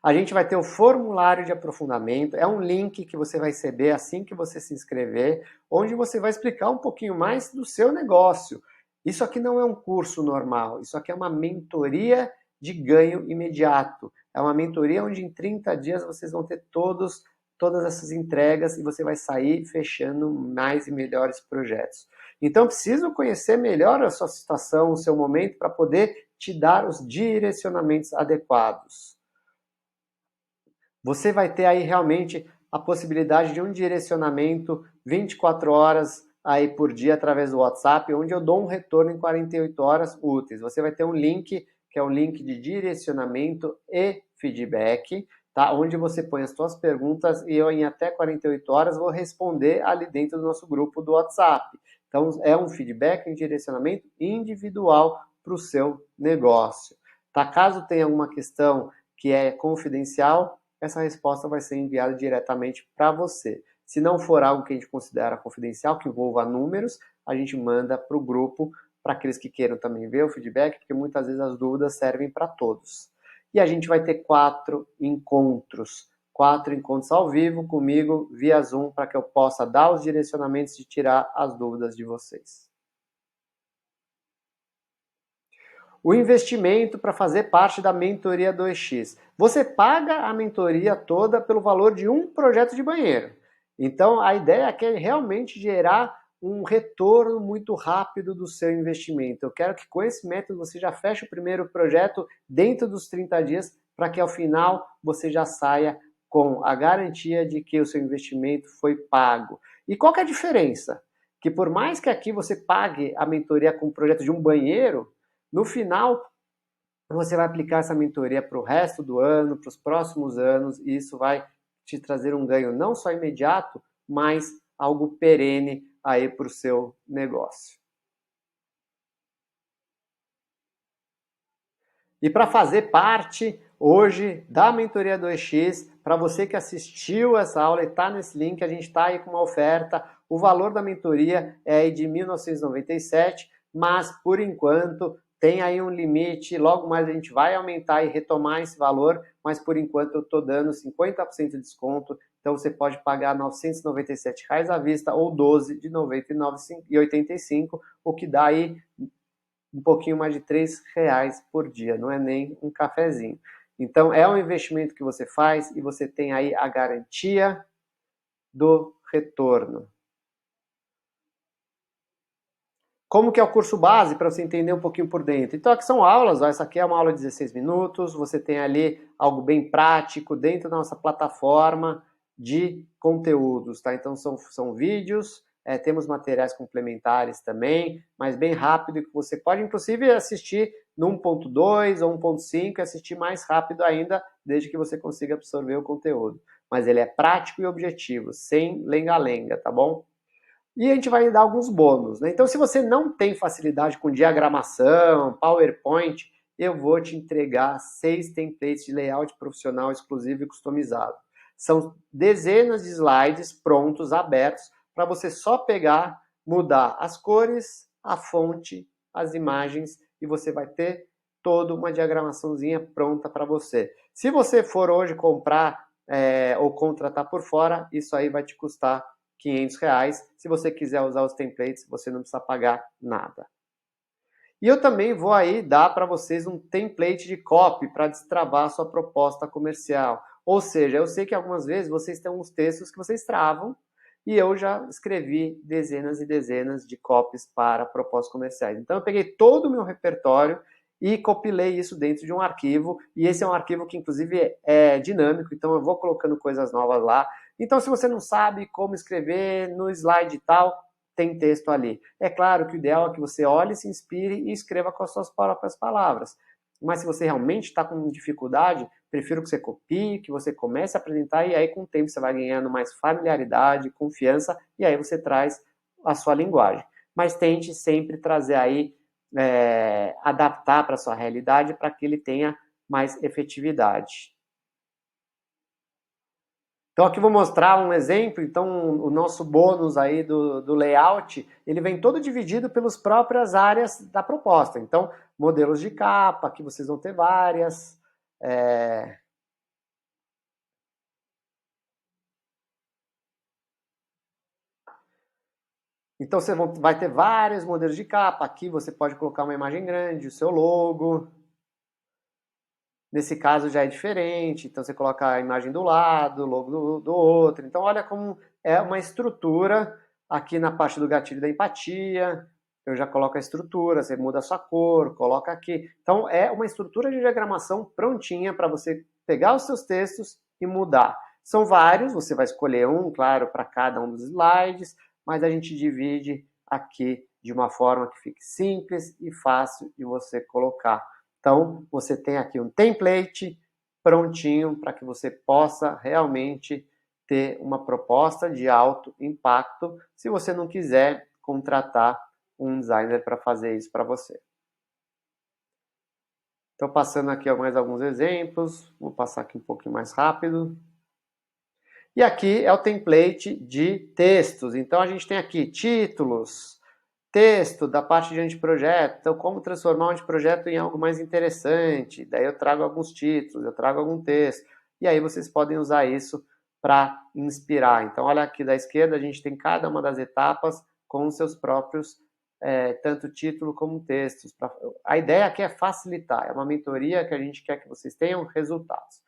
Speaker 1: A gente vai ter o formulário de aprofundamento, é um link que você vai receber assim que você se inscrever, onde você vai explicar um pouquinho mais do seu negócio. Isso aqui não é um curso normal, isso aqui é uma mentoria de ganho imediato. É uma mentoria onde em 30 dias vocês vão ter todas essas entregas e você vai sair fechando mais e melhores projetos. Então, preciso conhecer melhor a sua situação, o seu momento, para poder te dar os direcionamentos adequados. Você vai ter aí realmente a possibilidade de um direcionamento 24 horas aí por dia através do WhatsApp, onde eu dou um retorno em 48 horas úteis. Você vai ter um link, que é um link de direcionamento e feedback, tá? Onde você põe as suas perguntas e eu em até 48 horas vou responder ali dentro do nosso grupo do WhatsApp. Então é um feedback, um direcionamento individual para o seu negócio. Tá? Caso tenha alguma questão que é confidencial, essa resposta vai ser enviada diretamente para você. Se não for algo que a gente considera confidencial, que envolva números, a gente manda para o grupo, para aqueles que queiram também ver o feedback, porque muitas vezes as dúvidas servem para todos. E a gente vai ter 4 encontros ao vivo comigo via Zoom, para que eu possa dar os direcionamentos e tirar as dúvidas de vocês. O investimento para fazer parte da mentoria 2x. Você paga a mentoria toda pelo valor de um projeto de banheiro. Então, a ideia aqui é realmente gerar um retorno muito rápido do seu investimento. Eu quero que com esse método você já feche o primeiro projeto dentro dos 30 dias, para que ao final você já saia com a garantia de que o seu investimento foi pago. E qual que é a diferença? Que por mais que aqui você pague a mentoria com o projeto de um banheiro, no final, você vai aplicar essa mentoria para o resto do ano, para os próximos anos, e isso vai te trazer um ganho não só imediato, mas algo perene aí para o seu negócio. E para fazer parte hoje da Mentoria 2x, para você que assistiu essa aula e está nesse link, a gente está aí com uma oferta. O valor da mentoria é de R$ 1.997, mas por enquanto tem aí um limite, logo mais a gente vai aumentar e retomar esse valor, mas por enquanto eu estou dando 50% de desconto, então você pode pagar R$ 997 à vista ou 12 de R$ 99,85, o que dá aí um pouquinho mais de R$ 3 por dia, não é nem um cafezinho. Então é um investimento que você faz e você tem aí a garantia do retorno. Como que é o curso base, para você entender um pouquinho por dentro? Então, aqui são aulas, ó, essa aqui é uma aula de 16 minutos, você tem ali algo bem prático dentro da nossa plataforma de conteúdos, tá? Então, são vídeos, temos materiais complementares também, mas bem rápido, que você pode, inclusive, assistir no 1.2 ou 1.5 e assistir mais rápido ainda, desde que você consiga absorver o conteúdo. Mas ele é prático e objetivo, sem lenga-lenga, tá bom? E a gente vai dar alguns bônus, né? Então, se você não tem facilidade com diagramação, PowerPoint, eu vou te entregar 6 templates de layout profissional exclusivo e customizado. São dezenas de slides prontos, abertos, para você só pegar, mudar as cores, a fonte, as imagens, e você vai ter toda uma diagramaçãozinha pronta para você. Se você for hoje comprar ou contratar por fora, isso aí vai te custar R$500. Se você quiser usar os templates, você não precisa pagar nada. E eu também vou aí dar para vocês um template de copy para destravar a sua proposta comercial. Ou seja, eu sei que algumas vezes vocês têm uns textos que vocês travam e eu já escrevi dezenas e dezenas de copies para propostas comerciais. Então eu peguei todo o meu repertório e compilei isso dentro de um arquivo, e esse é um arquivo que inclusive é dinâmico, então eu vou colocando coisas novas lá. Então, se você não sabe como escrever no slide e tal, tem texto ali. É claro que o ideal é que você olhe, se inspire e escreva com as suas próprias palavras. Mas se você realmente está com dificuldade, prefiro que você copie, que você comece a apresentar, e aí com o tempo você vai ganhando mais familiaridade, confiança, e aí você traz a sua linguagem. Mas tente sempre trazer aí, adaptar para a sua realidade, para que ele tenha mais efetividade. Então aqui vou mostrar um exemplo. Então o nosso bônus aí do layout, ele vem todo dividido pelas próprias áreas da proposta. Então modelos de capa, aqui vocês vão ter várias. Então você vai ter vários modelos de capa. Aqui você pode colocar uma imagem grande, o seu logo. Nesse caso já é diferente, então você coloca a imagem do lado, o logo do outro. Então olha como é uma estrutura aqui na parte do gatilho da empatia. Eu já coloco a estrutura, você muda a sua cor, coloca aqui. Então é uma estrutura de diagramação prontinha para você pegar os seus textos e mudar. São vários, você vai escolher um, claro, para cada um dos slides, mas a gente divide aqui de uma forma que fique simples e fácil de você colocar. Então, você tem aqui um template prontinho para que você possa realmente ter uma proposta de alto impacto, se você não quiser contratar um designer para fazer isso para você. Então, passando aqui mais alguns exemplos, vou passar aqui um pouquinho mais rápido. E aqui é o template de textos. Então, a gente tem aqui títulos, texto da parte de anteprojeto. Então, como transformar um anteprojeto em algo mais interessante. Daí eu trago alguns títulos, eu trago algum texto. E aí vocês podem usar isso para inspirar. Então, olha aqui da esquerda, a gente tem cada uma das etapas com os seus próprios, tanto título como textos. A ideia aqui é facilitar. É uma mentoria que a gente quer que vocês tenham resultados.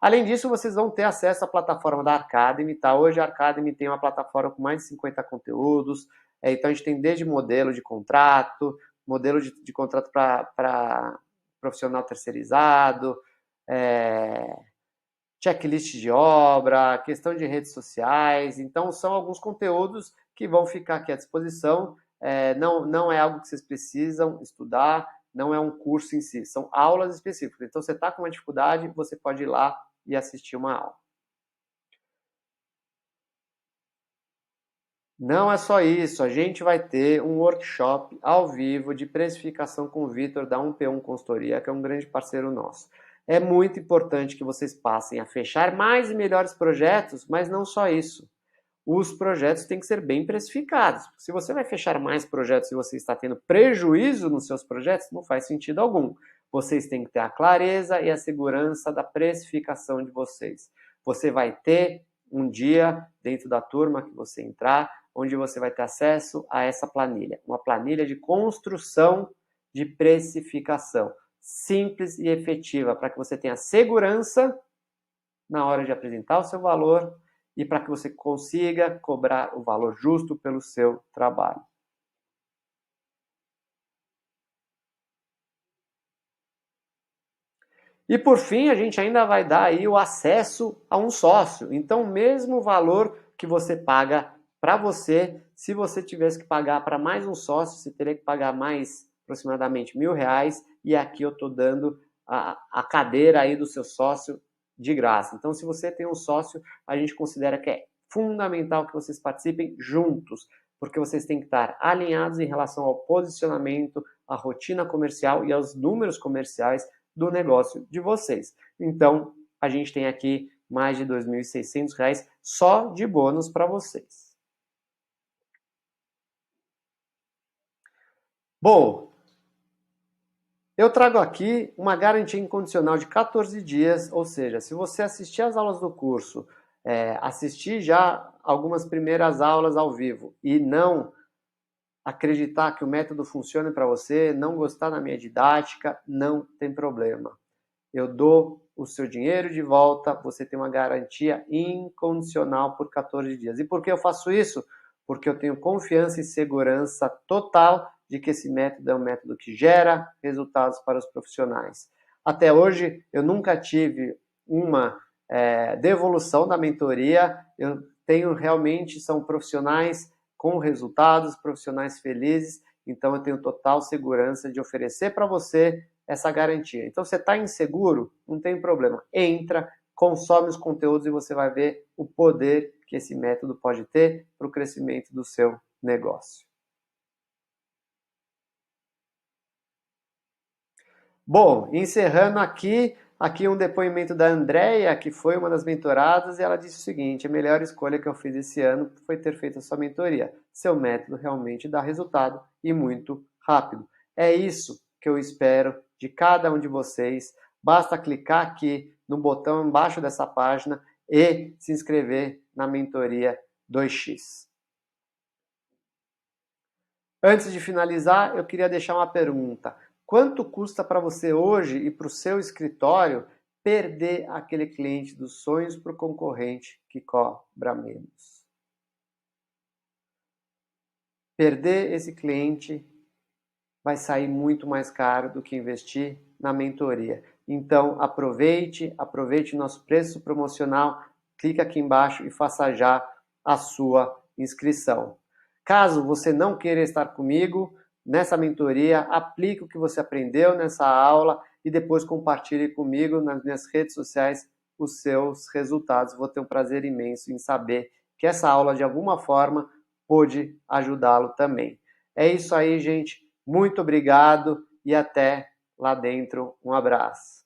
Speaker 1: Além disso, vocês vão ter acesso à plataforma da Arcademy, tá? Hoje a Arcademy tem uma plataforma com mais de 50 conteúdos. Então a gente tem desde modelo de contrato, modelo de contrato para profissional terceirizado, checklist de obra, questão de redes sociais. Então são alguns conteúdos que vão ficar aqui à disposição. Não é algo que vocês precisam estudar, não é um curso em si, são aulas específicas. Então você está com uma dificuldade, você pode ir lá e assistir uma aula. Não é só isso, a gente vai ter um workshop ao vivo de precificação com o Vitor da 1P1 Consultoria, que é um grande parceiro nosso. É muito importante que vocês passem a fechar mais e melhores projetos, mas não só isso. Os projetos têm que ser bem precificados. Se você vai fechar mais projetos e você está tendo prejuízo nos seus projetos, não faz sentido algum. Vocês têm que ter a clareza e a segurança da precificação de vocês. Você vai ter um dia dentro da turma que você entrar, onde você vai ter acesso a essa planilha. Uma planilha de construção de precificação. Simples e efetiva, para que você tenha segurança na hora de apresentar o seu valor e para que você consiga cobrar o valor justo pelo seu trabalho. E por fim, a gente ainda vai dar aí o acesso a um sócio. Então, o mesmo valor que você paga para você, se você tivesse que pagar para mais um sócio, você teria que pagar mais aproximadamente R$ 1.000. E aqui eu estou dando a cadeira aí do seu sócio de graça. Então, se você tem um sócio, a gente considera que é fundamental que vocês participem juntos, porque vocês têm que estar alinhados em relação ao posicionamento, à rotina comercial e aos números comerciais do negócio de vocês. Então, a gente tem aqui mais de R$ 2.600 só de bônus para vocês. Bom, eu trago aqui uma garantia incondicional de 14 dias, ou seja, se você assistir às aulas do curso, assistir já algumas primeiras aulas ao vivo e não acreditar que o método funcione para você, não gostar da minha didática, não tem problema. Eu dou o seu dinheiro de volta, você tem uma garantia incondicional por 14 dias. E por que eu faço isso? Porque eu tenho confiança e segurança total de que esse método é um método que gera resultados para os profissionais. Até hoje, eu nunca tive uma devolução da mentoria, eu tenho realmente, são profissionais com resultados, profissionais felizes, então eu tenho total segurança de oferecer para você essa garantia. Então, você está inseguro? Não tem problema. Entra, consome os conteúdos e você vai ver o poder que esse método pode ter para o crescimento do seu negócio. Bom, encerrando aqui um depoimento da Andrea, que foi uma das mentoradas, e ela disse o seguinte: a melhor escolha que eu fiz esse ano foi ter feito a sua mentoria. Seu método realmente dá resultado e muito rápido. É isso que eu espero de cada um de vocês. Basta clicar aqui no botão embaixo dessa página e se inscrever na mentoria 2x. Antes de finalizar, eu queria deixar uma pergunta. Quanto custa para você hoje e para o seu escritório perder aquele cliente dos sonhos para o concorrente que cobra menos? Perder esse cliente vai sair muito mais caro do que investir na mentoria. Então, aproveite nosso preço promocional, clica aqui embaixo e faça já a sua inscrição. Caso você não queira estar comigo nessa mentoria, aplique o que você aprendeu nessa aula e depois compartilhe comigo nas minhas redes sociais os seus resultados. Vou ter um prazer imenso em saber que essa aula, de alguma forma, pôde ajudá-lo também. É isso aí, gente. Muito obrigado e até lá dentro. Um abraço.